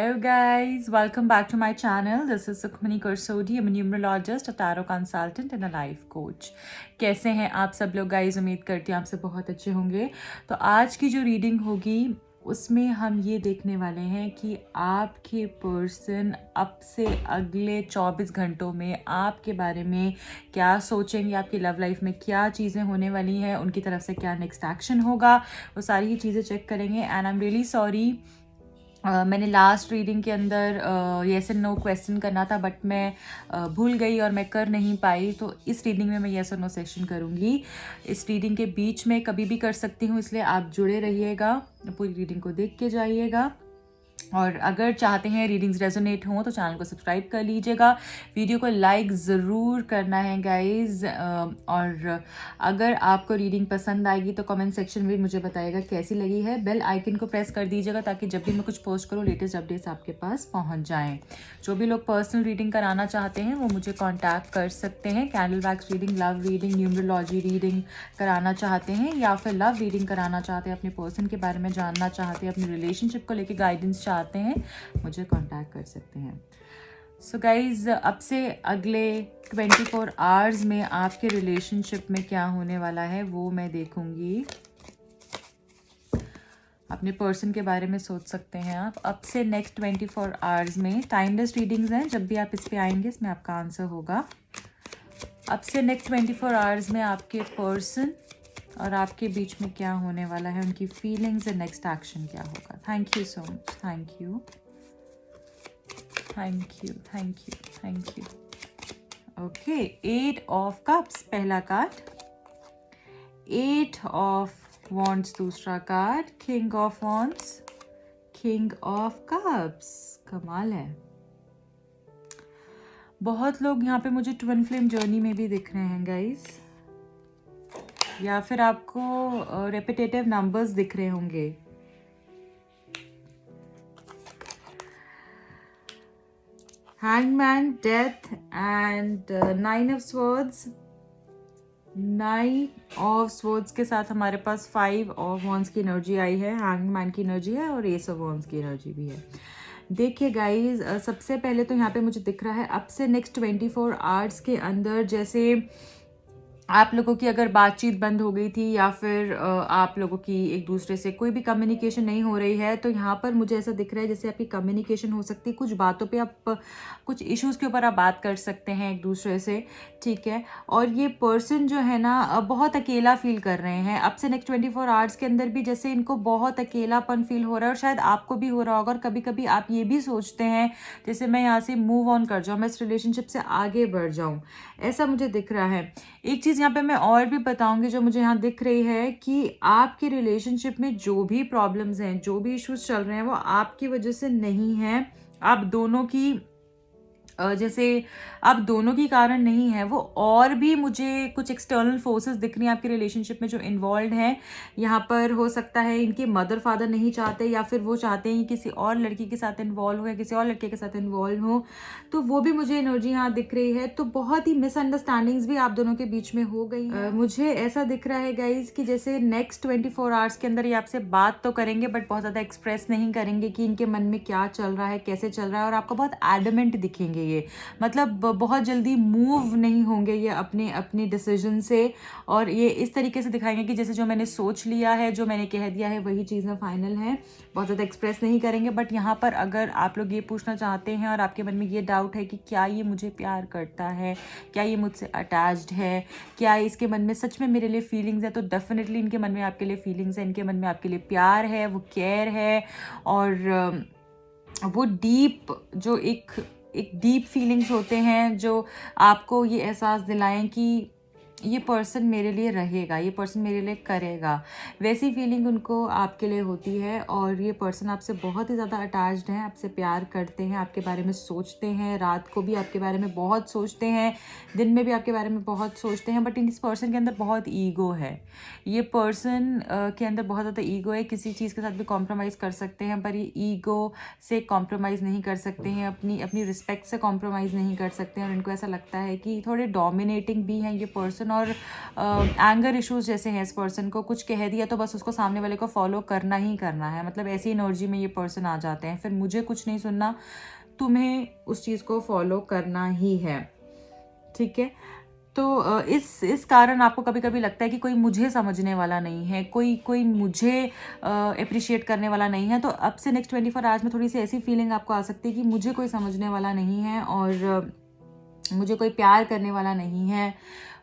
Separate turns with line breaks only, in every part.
Hello guys, welcome back to my channel. This is Sukhmani Kursodi. I'm a numerologist, a tarot consultant and a life coach. कैसे हैं आप सब लोग guys? उम्मीद करती हूँ आप सब बहुत अच्छे होंगे। तो आज की जो रीडिंग होगी उसमें हम ये देखने वाले हैं कि आपके पर्सन अब से अगले 24 घंटों में आपके बारे में क्या सोचेंगे, आपकी लव लाइफ में क्या चीज़ें होने वाली हैं, उनकी तरफ से क्या नेक्स्ट एक्शन होगा, वो सारी ही चीज़ें चेक करेंगे। And I am really sorry, मैंने लास्ट रीडिंग के अंदर येस एंड नो क्वेश्चन करना था बट मैं भूल गई और मैं कर नहीं पाई। तो इस रीडिंग में मैं येस और नो सेक्शन करूँगी। इस रीडिंग के बीच में कभी भी कर सकती हूँ, इसलिए आप जुड़े रहिएगा, पूरी रीडिंग को देख के जाइएगा। और अगर चाहते हैं रीडिंग्स रेजोनेट हों तो चैनल को सब्सक्राइब कर लीजिएगा, वीडियो को लाइक ज़रूर करना है गाइस। और अगर आपको रीडिंग पसंद आएगी तो कमेंट सेक्शन में मुझे बताइएगा कैसी लगी है। बेल आइकन को प्रेस कर दीजिएगा ताकि जब भी मैं कुछ पोस्ट करूँ लेटेस्ट अपडेट्स आपके पास पहुंच जाएं। जो भी लोग पर्सनल रीडिंग कराना चाहते हैं वो मुझे कॉन्टैक्ट कर सकते हैं। Candle wax reading, love reading, numerology reading कराना चाहते हैं या फिर लव रीडिंग कराना चाहते हैं, अपने पर्सन के बारे में जानना चाहते हैं, अपनी रिलेशनशिप को लेकर गाइडेंस चाहते हैं, मुझे कांटेक्ट कर सकते हैं। सो गाइज, अब से अगले 24 आवर्स में आपके रिलेशनशिप में क्या होने वाला है वो मैं देखूंगी। अपने पर्सन के बारे में सोच सकते हैं आप। अब से नेक्स्ट 24 आवर्स में टाइमलेस रीडिंग्स हैं, जब भी आप इस पे आएंगे इसमें आपका आंसर होगा। अब से नेक्स्ट 24 आवर्स में आपके पर्सन और आपके बीच में क्या होने वाला है, उनकी फीलिंग्स एंड नेक्स्ट एक्शन क्या होगा। Thank you so much, thank you, thank you, thank you, thank you. Okay, 8 of cups पहला कार्ड, 8 ऑफ वॉन्ड्स दूसरा card, king of wands, king of cups. कमाल है। बहुत लोग यहाँ पे मुझे ट्विन फ्लेम जर्नी में भी दिख रहे हैं गाइस, या फिर आपको रेपिटेटिव नंबर्स दिख रहे होंगे। Hangman, death and 9 of swords. 9 of swords के साथ हमारे पास 5 ऑफ वॉन्ड्स की एनर्जी आई है, हैंगमैन की एनर्जी है और एस ऑफ वॉन्ड्स की एनर्जी भी है। देखिए गाइज, सबसे पहले तो यहाँ पे मुझे दिख रहा है अब से नेक्स्ट 24 आवर्स के अंदर जैसे आप लोगों की अगर बातचीत बंद हो गई थी या फिर आप लोगों की एक दूसरे से कोई भी कम्युनिकेशन नहीं हो रही है, तो यहाँ पर मुझे ऐसा दिख रहा है जैसे आपकी कम्युनिकेशन हो सकती है। कुछ बातों पे आप, कुछ इश्यूज के ऊपर आप बात कर सकते हैं एक दूसरे से, ठीक है। और ये पर्सन जो है ना बहुत अकेला फील कर रहे हैं अब से नेक्स्ट 24 आवर्स के अंदर भी, जैसे इनको बहुत अकेलापन फील हो रहा है और शायद आपको भी हो रहा होगा। और कभी कभी आप ये भी सोचते हैं जैसे मैं यहाँ से मूव ऑन कर जाऊँ, मैं इस रिलेशनशिप से आगे बढ़ जाऊँ, ऐसा मुझे दिख रहा है। एक चीज़ यहाँ पे मैं और भी बताऊंगी जो मुझे यहाँ दिख रही है कि आपके रिलेशनशिप में जो भी प्रॉब्लम्स हैं, जो भी इश्यूज चल रहे हैं वो आपकी वजह से नहीं है, आप दोनों की जैसे आप दोनों की कारण नहीं है वो, और भी मुझे कुछ एक्सटर्नल फोर्सेस दिख रही हैं आपके रिलेशनशिप में जो इन्वॉल्व हैं। यहाँ पर हो सकता है इनके मदर फादर नहीं चाहते या फिर वो चाहते हैं किसी और लड़की के साथ इन्वॉल्व हो या किसी और लड़के के साथ इन्वॉल्व हो, तो वो भी मुझे एनर्जी यहाँ दिख रही है। तो बहुत ही मिसअंडरस्टैंडिंग्स भी आप दोनों के बीच में हो गई है। मुझे ऐसा दिख रहा है गाइज कि जैसे नेक्स्ट 24 आवर्स के अंदर ये आपसे बात तो करेंगे बट बहुत ज़्यादा एक्सप्रेस नहीं करेंगे कि इनके मन में क्या चल रहा है, कैसे चल रहा है, और आपको बहुत एडमेंट दिखेंगे ये, मतलब बहुत जल्दी मूव नहीं होंगे ये अपने डिसीजन से, और ये इस तरीके से दिखाएंगे कि जैसे जो मैंने सोच लिया है, जो मैंने कह दिया है वही चीज़ें फाइनल है। बहुत ज़्यादा एक्सप्रेस नहीं करेंगे। बट यहाँ पर अगर आप लोग ये पूछना चाहते हैं और आपके मन में ये डाउट है कि क्या ये मुझे प्यार करता है, क्या ये मुझसे अटैच्ड है, क्या इसके मन में सच में मेरे लिए फीलिंग्स है, तो डेफिनेटली इनके मन में आपके लिए फीलिंग्स है, इनके मन में आपके लिए प्यार है, वो केयर है, और वो डीप जो एक डीप फीलिंग्स होते हैं जो आपको ये एहसास दिलाएं कि ये पर्सन मेरे लिए रहेगा, ये पर्सन मेरे लिए करेगा, वैसी फीलिंग उनको आपके लिए होती है। और ये पर्सन आपसे बहुत ही ज़्यादा अटैच्ड हैं, आपसे प्यार करते हैं, आपके बारे में सोचते हैं, रात को भी आपके बारे में बहुत सोचते हैं, दिन में भी आपके बारे में बहुत सोचते हैं। बट इस पर्सन के अंदर बहुत ईगो है, ये पर्सन के अंदर बहुत ज़्यादा ईगो है। किसी चीज़ के साथ भी कॉम्प्रोमाइज़ कर सकते हैं पर ये ईगो से कॉम्प्रोमाइज़ नहीं कर सकते हैं, अपनी रिस्पेक्ट से कॉम्प्रोमाइज़ नहीं कर सकते हैं। और इनको ऐसा लगता है कि थोड़े डोमिनेटिंग भी हैं ये पर्सन, पर्सन, और एंगर इश्यूज जैसे हैं इस पर्सन को, कुछ कह दिया तो बस उसको सामने वाले को फॉलो करना ही करना है, मतलब ऐसी एनर्जी में ये पर्सन आ जाते हैं। फिर मुझे कुछ नहीं सुनना, तुम्हें उस चीज़ को फॉलो करना ही है, ठीक है। तो इस कारण आपको कभी कभी लगता है कि कोई मुझे समझने वाला नहीं है, कोई मुझे अप्रिशिएट करने वाला नहीं है। तो अब से नेक्स्ट 24 आवर्स में थोड़ी सी ऐसी फीलिंग आपको आ सकती है कि मुझे कोई समझने वाला नहीं है, और मुझे कोई प्यार करने वाला नहीं है,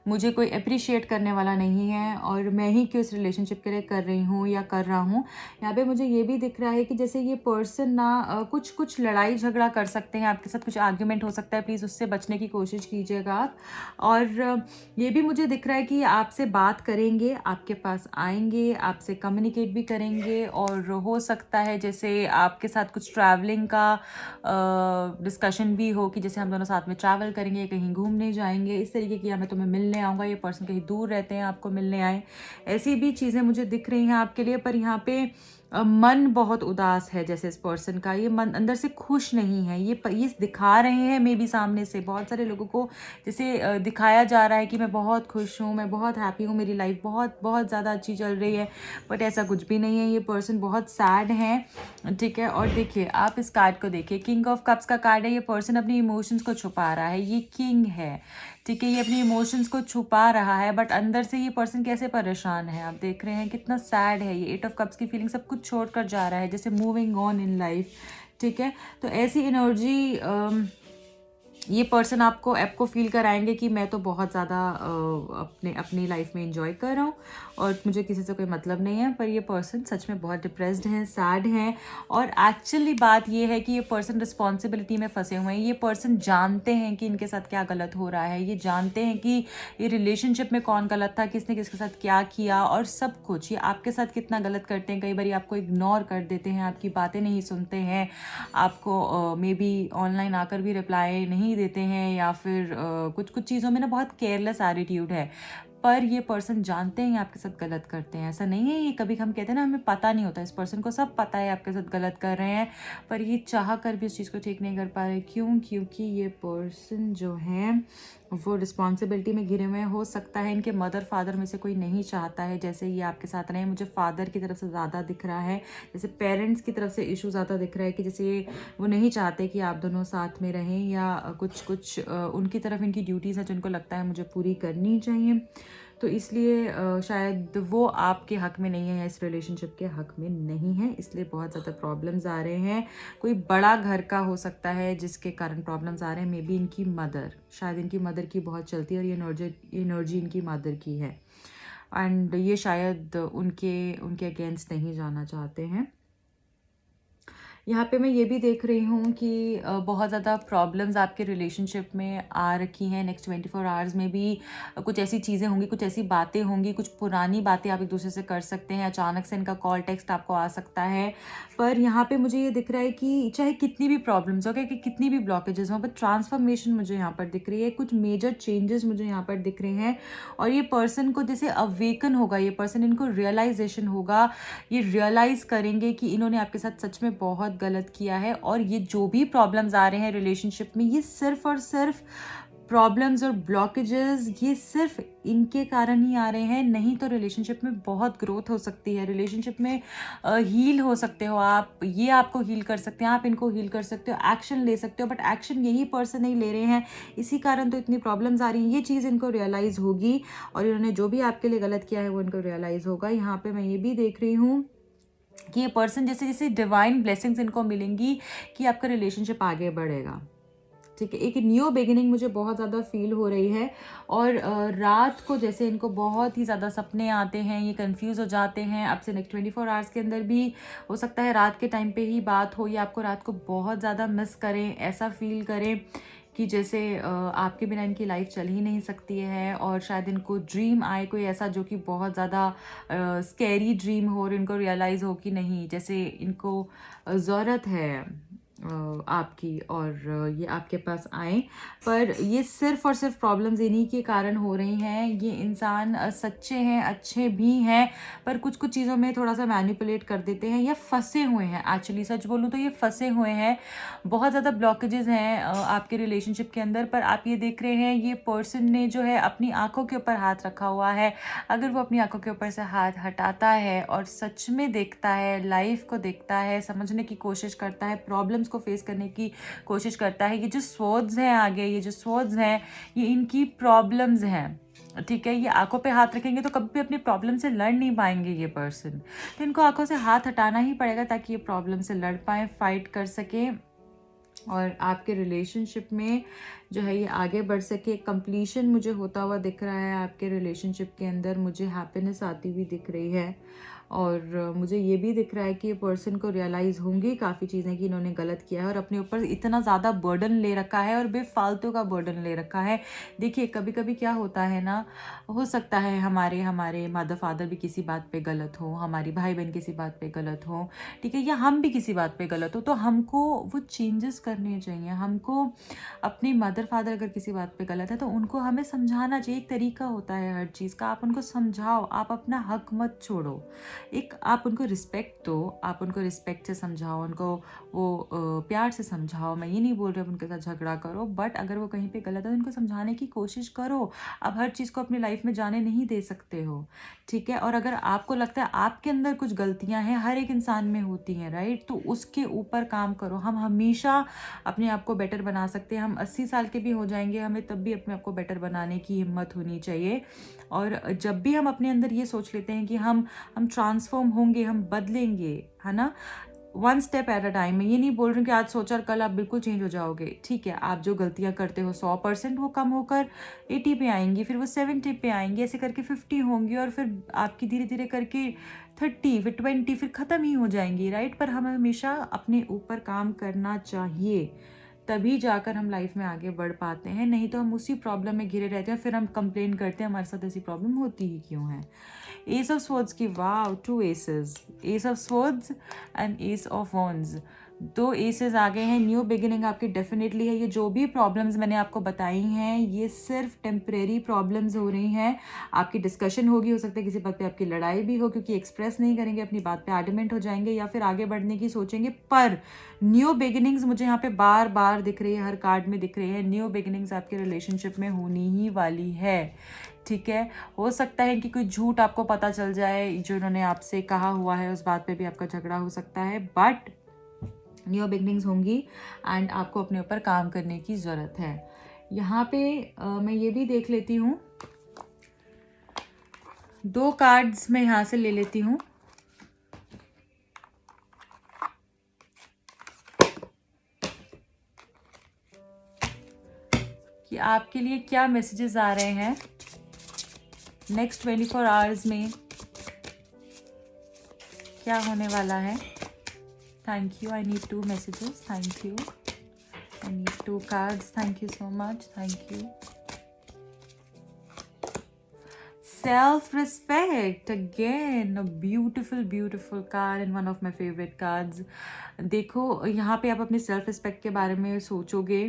मुझे कोई अप्रिशिएट करने वाला नहीं है, और मैं ही क्यों इस रिलेशनशिप के लिए कर रही हूँ या कर रहा हूँ। यहाँ पे मुझे ये भी दिख रहा है कि जैसे ये पर्सन ना कुछ लड़ाई झगड़ा कर सकते हैं आपके साथ, कुछ आर्ग्यूमेंट हो सकता है, प्लीज़ उससे बचने की कोशिश कीजिएगा आप। और ये भी मुझे दिख रहा है कि आपसे बात करेंगे, आपके पास आएंगे, आपसे कम्युनिकेट भी करेंगे, और हो सकता है जैसे आपके साथ कुछ ट्रैवलिंग का डिस्कशन भी हो कि जैसे हम दोनों साथ में ट्रैवल करेंगे, कहीं घूमने जाएंगे, इस तरीके की, या मैं तुम्हें मिलने आऊँगा, ये पर्सन कहीं दूर रहते हैं आपको मिलने आए, ऐसी भी चीज़ें मुझे दिख रही हैं आपके लिए। पर यहाँ पे मन बहुत उदास है, जैसे इस पर्सन का ये मन अंदर से खुश नहीं है। ये दिखा रहे हैं मे बी सामने से बहुत सारे लोगों को, जैसे दिखाया जा रहा है कि मैं बहुत खुश हूँ, मैं बहुत हैप्पी हूँ, मेरी लाइफ बहुत बहुत ज़्यादा अच्छी चल रही है, बट ऐसा कुछ भी नहीं है। ये पर्सन बहुत सैड है, ठीक है। और देखिए आप इस कार्ड को देखिए, किंग ऑफ कप्स का कार्ड है। ये पर्सन अपनी इमोशंस को छुपा रहा है, ये किंग है, ठीक है। ये अपनी इमोशंस को छुपा रहा है, बट अंदर से ये पर्सन कैसे परेशान है, आप देख रहे हैं कितना सैड है। ये 8 ऑफ कप्स की फीलिंग सब कुछ छोड़कर जा रहा है, जैसे मूविंग ऑन इन लाइफ, ठीक है। तो ऐसी एनर्जी ये पर्सन आपको फील कराएंगे कि मैं तो बहुत ज़्यादा अपनी लाइफ में इंजॉय कर रहा हूँ और मुझे किसी से कोई मतलब नहीं है। पर ये पर्सन सच में बहुत डिप्रेस्ड हैं, सैड हैं, और एक्चुअली बात ये है कि ये पर्सन रिस्पॉन्सिबिलिटी में फंसे हुए हैं। ये पर्सन जानते हैं कि इनके साथ क्या गलत हो रहा है, ये जानते हैं कि ये रिलेशनशिप में कौन गलत था, किसने किसके साथ क्या किया, और सब कुछ ये आपके साथ कितना गलत करते हैं। कई बार आपको इग्नोर कर देते हैं, आपकी बातें नहीं सुनते हैं, आपको मे बी ऑनलाइन आकर भी रिप्लाई नहीं देते हैं, या फिर कुछ कुछ चीज़ों में ना बहुत केयरलेस एटीट्यूड है। पर ये पर्सन जानते हैं आपके साथ गलत करते हैं, ऐसा नहीं है। ये कभी हम कहते हैं ना हमें पता नहीं होता, इस पर्सन को सब पता है आपके साथ गलत कर रहे हैं, पर ये चाह कर भी उस चीज़ को ठीक नहीं कर पा रहे। क्यों? क्योंकि ये पर्सन जो है वो रिस्पॉन्सिबिलिटी में घिरे हुए हैं। हो सकता है इनके मदर फादर में से कोई नहीं चाहता है जैसे ये आपके साथ रहे। मुझे फादर की तरफ से ज़्यादा दिख रहा है, जैसे पेरेंट्स की तरफ से इशू ज़्यादा दिख रहा है कि जैसे वो नहीं चाहते कि आप दोनों साथ में रहें, या कुछ उनकी तरफ इनकी ड्यूटीज़ हैं जिनको लगता है मुझे पूरी करनी चाहिए। तो इसलिए शायद वो आपके हक में नहीं है, या इस रिलेशनशिप के हक में नहीं है, इसलिए बहुत ज़्यादा प्रॉब्लम्स आ रहे हैं। कोई बड़ा घर का हो सकता है जिसके कारण प्रॉब्लम्स आ रहे हैं। मे बी इनकी मदर, शायद इनकी मदर की बहुत चलती है, और ये एनर्जी इनकी मदर की है, एंड ये शायद उनके अगेंस्ट नहीं जाना चाहते हैं। यहाँ पे मैं ये भी देख रही हूँ कि बहुत ज़्यादा प्रॉब्लम्स आपके रिलेशनशिप में आ रखी हैं। नेक्स्ट 24 आवर्स में भी कुछ ऐसी चीज़ें होंगी, कुछ ऐसी बातें होंगी, कुछ पुरानी बातें आप एक दूसरे से कर सकते हैं। अचानक से इनका कॉल टेक्स्ट आपको आ सकता है। पर यहाँ पे मुझे ये दिख रहा है कि चाहे कितनी भी प्रॉब्लम्स हो, कि कितनी भी ब्लॉकेजेस हों, पर ट्रांसफॉर्मेशन मुझे यहाँ पर दिख रही है, कुछ मेजर चेंजेस मुझे यहाँ पर दिख रहे हैं। और ये पर्सन को जैसे अवेकन होगा, ये पर्सन, इनको रियलाइजेशन होगा, ये रियलाइज़ करेंगे कि इन्होंने आपके साथ सच में बहुत गलत किया है, और ये जो भी प्रॉब्लम्स आ रहे हैं रिलेशनशिप में, ये सिर्फ और सिर्फ प्रॉब्लम्स और ब्लॉकेजेस ये सिर्फ इनके कारण ही आ रहे हैं। नहीं तो रिलेशनशिप में बहुत ग्रोथ हो सकती है, रिलेशनशिप में हील हो सकते हो आप, ये आपको हील कर सकते हैं, आप इनको हील कर सकते हो, एक्शन ले सकते हो। बट एक्शन यही पर्सन नहीं ले रहे हैं, इसी कारण तो इतनी प्रॉब्लम्स आ रही हैं। ये चीज़ इनको रियलाइज़ होगी, और इन्होंने जो भी आपके लिए गलत किया है वो इनको रियलाइज़ होगा। यहाँ पर मैं ये भी देख रही हूँ कि ये पर्सन जैसे जैसे डिवाइन ब्लेसिंग्स इनको मिलेंगी कि आपका रिलेशनशिप आगे बढ़ेगा, ठीक है। एक न्यू बिगिनिंग मुझे बहुत ज़्यादा फील हो रही है। और रात को जैसे इनको बहुत ही ज़्यादा सपने आते हैं, ये कंफ्यूज हो जाते हैं। अब से नेक्स्ट 24 आवर्स के अंदर भी हो सकता है रात के टाइम पे ही बात हो, या आपको रात को बहुत ज़्यादा मिस करें, ऐसा फील करें कि जैसे आपके बिना इनकी लाइफ चल ही नहीं सकती है। और शायद इनको ड्रीम आए कोई ऐसा जो कि बहुत ज़्यादा स्कैरी ड्रीम हो, और इनको रियलाइज़ हो कि नहीं, जैसे इनको ज़रूरत है आपकी, और ये आपके पास आए। पर ये सिर्फ़ और सिर्फ प्रॉब्लम्स इन्हीं के कारण हो रही हैं। ये इंसान सच्चे हैं, अच्छे भी हैं, पर कुछ कुछ चीज़ों में थोड़ा सा मैनिपुलेट कर देते हैं या फंसे हुए हैं। एक्चुअली सच बोलूँ तो ये फंसे हुए हैं, बहुत ज़्यादा ब्लॉकेजेस हैं आपके रिलेशनशिप के अंदर। पर आप ये देख रहे हैं ये पर्सन ने जो है अपनी आंखों के ऊपर हाथ रखा हुआ है। अगर वो अपनी आंखों के ऊपर से हाथ हटाता है और सच में देखता है, लाइफ को देखता है, समझने की कोशिश करता है, प्रॉब्लम्स को फेस करने की कोशिश करता है, ये जो स्वर्ड्स हैं आगे, ये जो स्वर्ड्स हैं, ये इनकी प्रॉब्लम्स हैं, ठीक है। ये आंखों पे हाथ रखेंगे तो कभी भी अपनी प्रॉब्लम से लड़ नहीं पाएंगे ये पर्सन। तो इनको आंखों से हाथ हटाना ही पड़ेगा ताकि ये प्रॉब्लम से लड़ पाएँ, फाइट कर सकें, और आपके रिलेशनशिप में जो है ये आगे बढ़ सके। कंप्लीशन मुझे होता हुआ दिख रहा है आपके रिलेशनशिप के अंदर, मुझे हैप्पीनेस आती हुई दिख रही है। और मुझे ये भी दिख रहा है कि ये पर्सन को रियलाइज़ होंगी काफ़ी चीज़ें कि इन्होंने गलत किया है और अपने ऊपर इतना ज़्यादा बर्डन ले रखा है और बेफालतू का बर्डन ले रखा है। देखिए कभी कभी क्या होता है ना, हो सकता है हमारे हमारे मदर फादर भी किसी बात पे गलत हो, हमारी भाई बहन किसी बात पे गलत हो, ठीक है, या हम भी किसी बात पे गलत हो, तो हमको वो चेंजेस करने चाहिए। हमको अपनी मदर फादर अगर किसी बात पे गलत है तो उनको हमें समझाना चाहिए। एक तरीका होता है हर चीज़ का, आप उनको समझाओ, आप अपना हक मत छोड़ो। एक आप उनको रिस्पेक्ट दो, आप उनको रिस्पेक्ट से समझाओ, उनको वो प्यार से समझाओ। मैं ये नहीं बोल रही हूँ उनके साथ झगड़ा करो, बट अगर वो कहीं पे गलत है तो उनको समझाने की कोशिश करो। आप हर चीज़ को अपनी लाइफ में जाने नहीं दे सकते हो, ठीक है। और अगर आपको लगता है आपके अंदर कुछ गलतियां हैं, हर एक इंसान में होती हैं, राइट, तो उसके ऊपर काम करो। हम हमेशा अपने आप को बेटर बना सकते हैं। हम 80 साल के भी हो जाएंगे, हमें तब भी अपने आप को बेटर बनाने की हिम्मत होनी चाहिए। और जब भी हम अपने अंदर ये सोच लेते हैं कि हम ट्रांसफॉर्म होंगे, हम बदलेंगे, है ना, one step at a time. मैं ये नहीं बोल रही हूँ कि आज सोचा और कल आप बिल्कुल चेंज हो जाओगे, ठीक है। आप जो गलतियाँ करते हो 100% वो कम होकर 80 पे आएंगी, फिर वो 70 पे आएंगी, ऐसे करके 50 होंगी, और फिर आपकी धीरे धीरे करके 30, फिर 20, फिर ख़त्म ही हो जाएंगी, राइट। पर हमें हमेशा अपने ऊपर काम करना चाहिए, तभी जाकर हम लाइफ में आगे बढ़ पाते हैं। नहीं तो हम उसी प्रॉब्लम में घिरे रहते हैं, फिर हम कंप्लेन करते हैं हमारे साथ ऐसी प्रॉब्लम होती ही क्यों है। एस ऑफ स्वॉर्ड्स की, wow, 2 aces, ace of swords and ace of wands, 2 aces आ गए हैं। न्यू बिगिनिंग आपकी डेफिनेटली है। ये जो भी प्रॉब्लम्स मैंने आपको बताई हैं ये सिर्फ टेम्परेरी प्रॉब्लम्स हो रही हैं। आपकी डिस्कशन होगी, हो सकता है किसी बात पे आपकी लड़ाई भी हो, क्योंकि एक्सप्रेस नहीं करेंगे अपनी बात पे, आर्गुमेंट हो जाएंगे या फिर आगे बढ़ने की सोचेंगे। पर न्यू बिगिनिंग्स मुझे यहाँ पे बार बार दिख रही है, हर कार्ड में दिख रही है। न्यू बिगिनिंग्स आपके रिलेशनशिप में होनी ही वाली है, ठीक है। हो सकता है कि कोई झूठ आपको पता चल जाए जो इन्होंने आपसे कहा हुआ है, उस बात पे भी आपका झगड़ा हो सकता है, बट न्यू बिगनिंग्स होंगी एंड आपको अपने ऊपर काम करने की ज़रूरत है। यहाँ पे मैं ये भी देख लेती हूँ, 2 कार्ड्स मैं यहाँ से ले लेती हूँ। कि आपके लिए क्या मैसेजेस आ रहे हैं नेक्स्ट 24 आवर्स में, क्या होने वाला है। Thank you, I need 2 messages, thank you, I need 2 cards, thank you so much, thank you. Self respect, again a beautiful card and one of my favorite cards। देखो यहाँ पे आप अपनी सेल्फ रिस्पेक्ट के बारे में सोचोगे,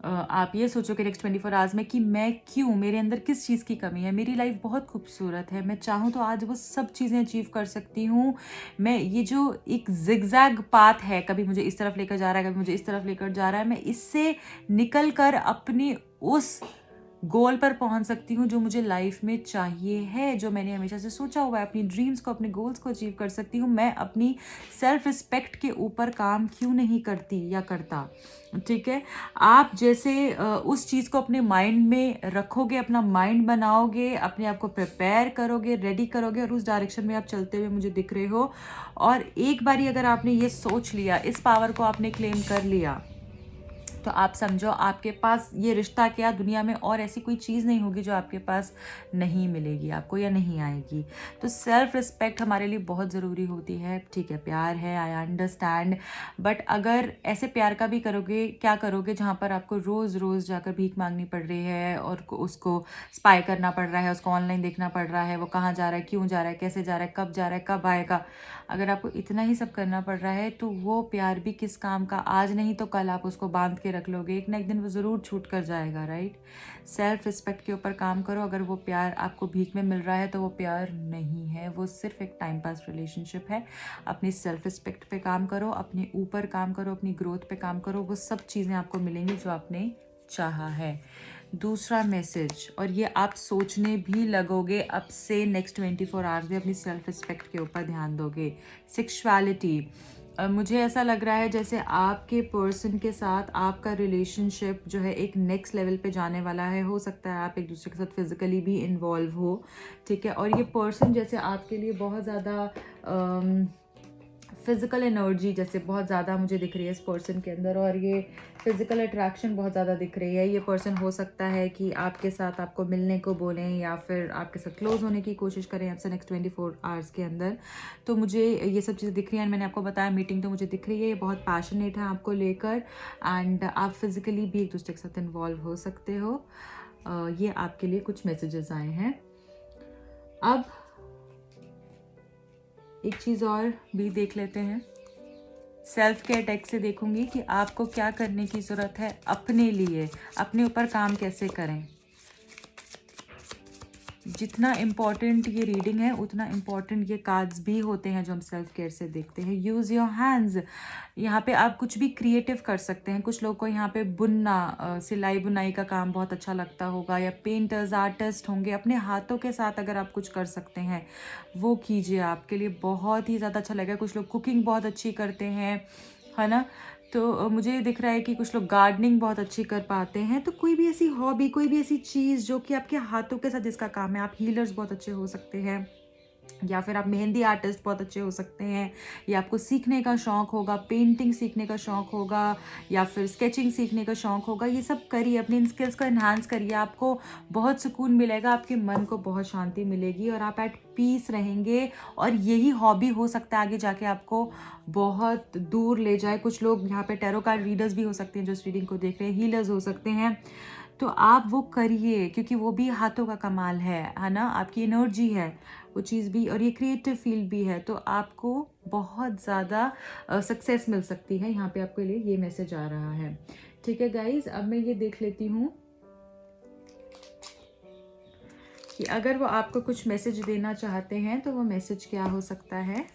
आप ये सोचोगे नेक्स्ट 24 आवर्स में कि मैं क्यों, मेरे अंदर किस चीज़ की कमी है। मेरी लाइफ बहुत खूबसूरत है, मैं चाहूँ तो आज वो सब चीज़ें अचीव कर सकती हूँ। मैं ये जो एक जिगजैग पाथ है, कभी मुझे इस तरफ लेकर जा रहा है, कभी मुझे इस तरफ लेकर जा रहा है, मैं इससे निकल कर अपनी उस गोल पर पहुंच सकती हूँ जो मुझे लाइफ में चाहिए है, जो मैंने हमेशा से सोचा हुआ है। अपनी ड्रीम्स को, अपने गोल्स को अचीव कर सकती हूँ। मैं अपनी सेल्फ रिस्पेक्ट के ऊपर काम क्यों नहीं करती या करता, ठीक है। आप जैसे उस चीज़ को अपने माइंड में रखोगे, अपना माइंड बनाओगे, अपने आप को प्रिपेयर करोगे, रेडी करोगे, और उस डायरेक्शन में आप चलते हुए मुझे दिख रहे हो। और एक बारी अगर आपने ये सोच लिया, इस पावर को आपने क्लेम कर लिया, तो आप समझो आपके पास ये रिश्ता क्या, दुनिया में और ऐसी कोई चीज़ नहीं होगी जो आपके पास नहीं मिलेगी आपको या नहीं आएगी। तो सेल्फ रिस्पेक्ट हमारे लिए बहुत ज़रूरी होती है। ठीक है, प्यार है, आई अंडरस्टैंड, बट अगर ऐसे प्यार का भी करोगे, क्या करोगे जहाँ पर आपको रोज़ रोज़ जाकर भीख मांगनी पड़ रही है और उसको स्पाई करना पड़ रहा है, उसको ऑनलाइन देखना पड़ रहा है, वो कहाँ जा रहा है, क्यों जा रहा है, कैसे जा रहा है, कब जा रहा है, कब आएगा। अगर आपको इतना ही सब करना पड़ रहा है तो वो प्यार भी किस काम का। आज नहीं तो कल आप उसको बांध के रख लोगे, एक ना एक दिन वो ज़रूर छूट कर जाएगा, राइट। सेल्फ रिस्पेक्ट के ऊपर काम करो। अगर वो प्यार आपको भीख में मिल रहा है तो वो प्यार नहीं है, वो सिर्फ एक टाइम पास रिलेशनशिप है। अपनी सेल्फ रिस्पेक्ट पे काम करो, अपने ऊपर काम करो, अपनी ग्रोथ पे काम करो, वो सब चीज़ें आपको मिलेंगी जो आपने चाहा है। दूसरा मैसेज, और ये आप सोचने भी लगोगे अब से नेक्स्ट 24 आवर्स में अपनी सेल्फ रिस्पेक्ट के ऊपर ध्यान दोगे। सेक्सुअलिटी, मुझे ऐसा लग रहा है जैसे आपके पर्सन के साथ आपका रिलेशनशिप जो है एक नेक्स्ट लेवल पे जाने वाला है। हो सकता है आप एक दूसरे के साथ फिजिकली भी इन्वॉल्व हो, ठीक है। और ये पर्सन जैसे आपके लिए बहुत ज़्यादा फिज़िकल एनर्जी जैसे बहुत ज़्यादा मुझे दिख रही है इस पर्सन के अंदर, और ये फिज़िकल अट्रैक्शन बहुत ज़्यादा दिख रही है। ये पर्सन हो सकता है कि आपके साथ आपको मिलने को बोलें या फिर आपके साथ क्लोज होने की कोशिश करें आपसे नेक्स्ट 24 आवर्स के अंदर। तो मुझे ये सब चीज़ें दिख रही हैं। मैंने आपको बताया मीटिंग तो मुझे दिख रही है, ये बहुत पैशनेट है आपको लेकर, एंड आप फिज़िकली भी एक दूसरे के साथ इन्वॉल्व हो सकते हो। ये आपके लिए कुछ मैसेजेस आए हैं। अब एक चीज़ और भी देख लेते हैं। सेल्फ केयर टेक से देखूंगी कि आपको क्या करने की ज़रूरत है अपने लिए, अपने ऊपर काम कैसे करें। जितना इम्पॉर्टेंट ये रीडिंग है उतना इम्पॉर्टेंट ये कार्ड्स भी होते हैं जो हम सेल्फ केयर से देखते हैं। यूज़ योर हैंड्स, यहाँ पे आप कुछ भी क्रिएटिव कर सकते हैं। कुछ लोग को यहाँ पे बुनना, सिलाई बुनाई का काम बहुत अच्छा लगता होगा, या पेंटर्स आर्टिस्ट होंगे, अपने हाथों के साथ अगर आप कुछ कर सकते हैं वो कीजिए, आपके लिए बहुत ही ज़्यादा अच्छा लगेगा। कुछ लोग कुकिंग बहुत अच्छी करते हैं, है ना। तो मुझे दिख रहा है कि कुछ लोग गार्डनिंग बहुत अच्छी कर पाते हैं। तो कोई भी ऐसी हॉबी, कोई भी ऐसी चीज़ जो कि आपके हाथों के साथ जिसका काम है। आप हीलर्स बहुत अच्छे हो सकते हैं, या फिर आप मेहंदी आर्टिस्ट बहुत अच्छे हो सकते हैं, या आपको सीखने का शौक़ होगा, पेंटिंग सीखने का शौक़ होगा, या फिर स्केचिंग सीखने का शौक़ होगा। ये सब करिए, अपनी इन स्किल्स को एनहांस करिए, आपको बहुत सुकून मिलेगा, आपके मन को बहुत शांति मिलेगी और आप एट पीस रहेंगे। और यही हॉबी हो सकता है आगे जाके आपको बहुत दूर ले जाए। कुछ लोग यहाँ पे टैरो कार्ड रीडर्स भी हो सकते हैं जो इस रीडिंग को देख रहे हैं, हीलर्स हो सकते हैं। तो आप वो करिए, क्योंकि वो भी हाथों का कमाल है ना। आपकी एनर्जी है वो चीज़ भी, और ये क्रिएटिव फील्ड भी है, तो आपको बहुत ज़्यादा सक्सेस मिल सकती है। यहाँ पे आपके लिए ये मैसेज आ रहा है, ठीक है गाइज। अब मैं ये देख लेती हूँ कि अगर वो आपको कुछ मैसेज देना चाहते हैं तो वो मैसेज क्या हो सकता है।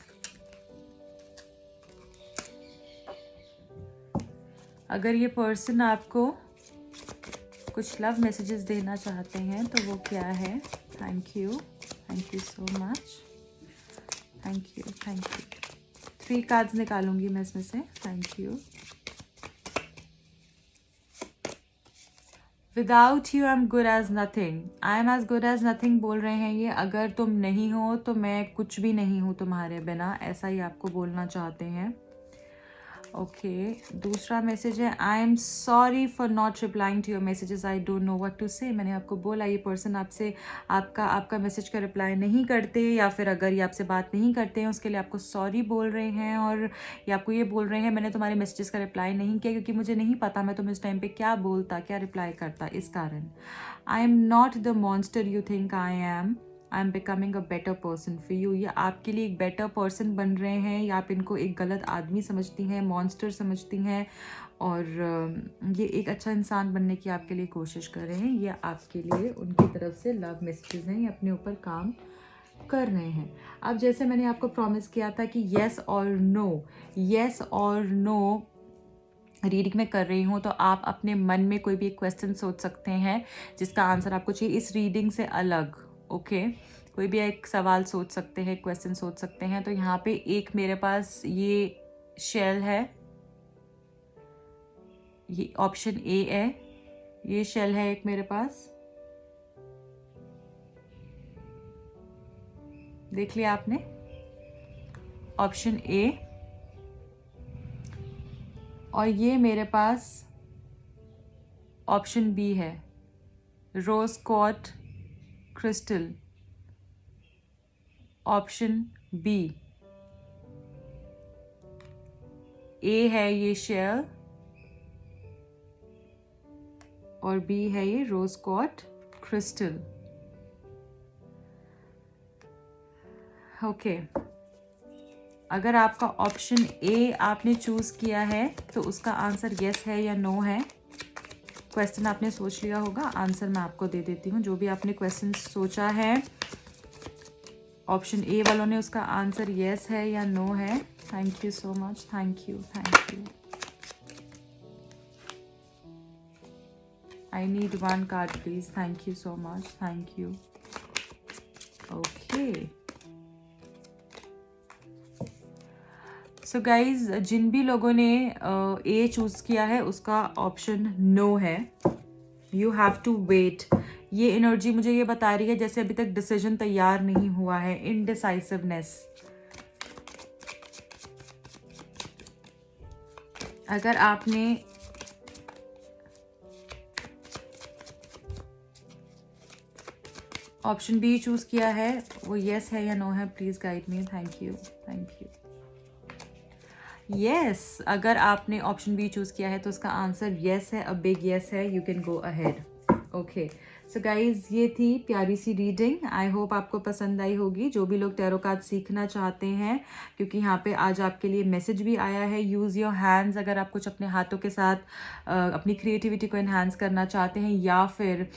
अगर ये पर्सन आपको कुछ लव मैसेजेस देना चाहते हैं तो वो क्या है। Thank you so much, thank you. 3 cards निकालूंगी मैं इसमें से। Thank you. Without you I am good as nothing, I am as good as nothing बोल रहे हैं ये। अगर तुम नहीं हो तो मैं कुछ भी नहीं हूँ तुम्हारे बिना, ऐसा ही आपको बोलना चाहते हैं। ओके, दूसरा मैसेज है, I am sorry for not replying to your messages, I don't know what to say. मैंने आपको बोला ये पर्सन आपसे आपका मैसेज का रिप्लाई नहीं करते, या फिर अगर ये आपसे बात नहीं करते हैं उसके लिए आपको सॉरी बोल रहे हैं, और ये आपको ये बोल रहे हैं मैंने तुम्हारे मैसेजेस का रिप्लाई नहीं किया क्योंकि मुझे नहीं पता मैं तुम्हें इस टाइम पे क्या बोलता, क्या रिप्लाई करता, इस कारण। I am not the monster you think I am becoming a better person for you. ये आपके लिए एक बेटर पर्सन बन रहे हैं, या आप इनको एक गलत आदमी समझती हैं, मॉन्स्टर समझती हैं, और ये एक अच्छा इंसान बनने की आपके लिए कोशिश कर रहे हैं। ये आपके लिए उनकी तरफ से लव मैसेजेस हैं, ये अपने ऊपर काम कर रहे हैं। अब जैसे मैंने आपको प्रॉमिस किया था कि येस और नो रीडिंग में कर रही हूँ, तो आप अपने मन में कोई भी एक क्वेश्चन सोच सकते हैं जिसका आंसर आपको चाहिए इस रीडिंग से अलग। ओके, कोई भी एक सवाल सोच सकते हैं, क्वेश्चन सोच सकते हैं। तो यहाँ पे एक मेरे पास ये शेल है, ये ऑप्शन ए है, ये शेल है एक मेरे पास, देख लिया आपने, ऑप्शन ए। और ये मेरे पास ऑप्शन बी है रोज क्वार्ट्ज क्रिस्टल, ऑप्शन बी ए है ये शेल और बी है ये रोज क्वार्ट्ज क्रिस्टल। ओके, अगर आपका ऑप्शन ए आपने चूज किया है तो उसका आंसर यस है या नो है। क्वेश्चन आपने सोच लिया होगा, आंसर मैं आपको दे देती हूँ। जो भी आपने क्वेश्चन सोचा है ऑप्शन ए वालों ने, उसका आंसर यस है या नो है। Thank you so much, thank you, thank you. I need one card please. Thank you so much. Thank you. Okay. So guys, जिन भी लोगों ने ए चूज किया है उसका ऑप्शन नो है। You have to wait. ये energy मुझे ये बता रही है जैसे अभी तक डिसीजन तैयार नहीं हुआ है, इनडिसाइसिवनेस। अगर आपने ऑप्शन बी चूज किया है, वो यस है या नो है, please guide me. Thank you, thank you. Yes, अगर आपने ऑप्शन बी चूज किया है तो उसका आंसर यस है, अ बिग यस है। You can go ahead. Okay, so guys ये थी प्यारी सी रीडिंग। आई होप आपको पसंद आई होगी। जो भी लोग टैरो कार्ड सीखना चाहते हैं, क्योंकि यहाँ पे आज आपके लिए मैसेज भी आया है, यूज़ योर हैंड्स। अगर आप कुछ अपने हाथों के साथ अपनी क्रिएटिविटी को इन्हांस करना चाहते हैं, या फिर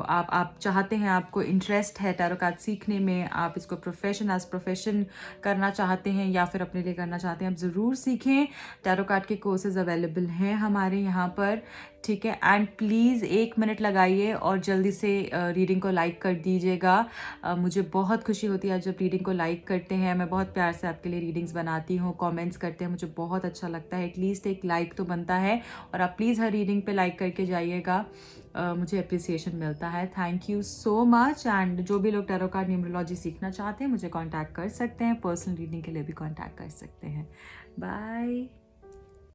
आप चाहते हैं, आपको इंटरेस्ट है टैरो कार्ड सीखने में, आप इसको प्रोफेशन करना चाहते हैं या फिर अपने लिए करना चाहते हैं, आप ज़रूर सीखें। टैरो कार्ड के कोर्सेज अवेलेबल हैं हमारे यहाँ पर, ठीक है। एंड प्लीज़ 1 मिनट लगाइए और जल्दी से रीडिंग को लाइक कर दीजिएगा। मुझे बहुत खुशी होती है जब रीडिंग को लाइक करते हैं। मैं बहुत प्यार से आपके लिए रीडिंग्स बनाती हूँ, कमेंट्स करते हैं, मुझे बहुत अच्छा लगता है। एटलीस्ट एक लाइक तो बनता है, और आप प्लीज़ हर रीडिंग पे लाइक करके जाइएगा, मुझे अप्रिसिएशन मिलता है। Thank you so much. And जो भी लोग टैरो कार्ड न्यूमरोलॉजी सीखना चाहते हैं मुझे कॉन्टैक्ट कर सकते हैं, पर्सनल रीडिंग के लिए भी कॉन्टैक्ट कर सकते हैं। बाय।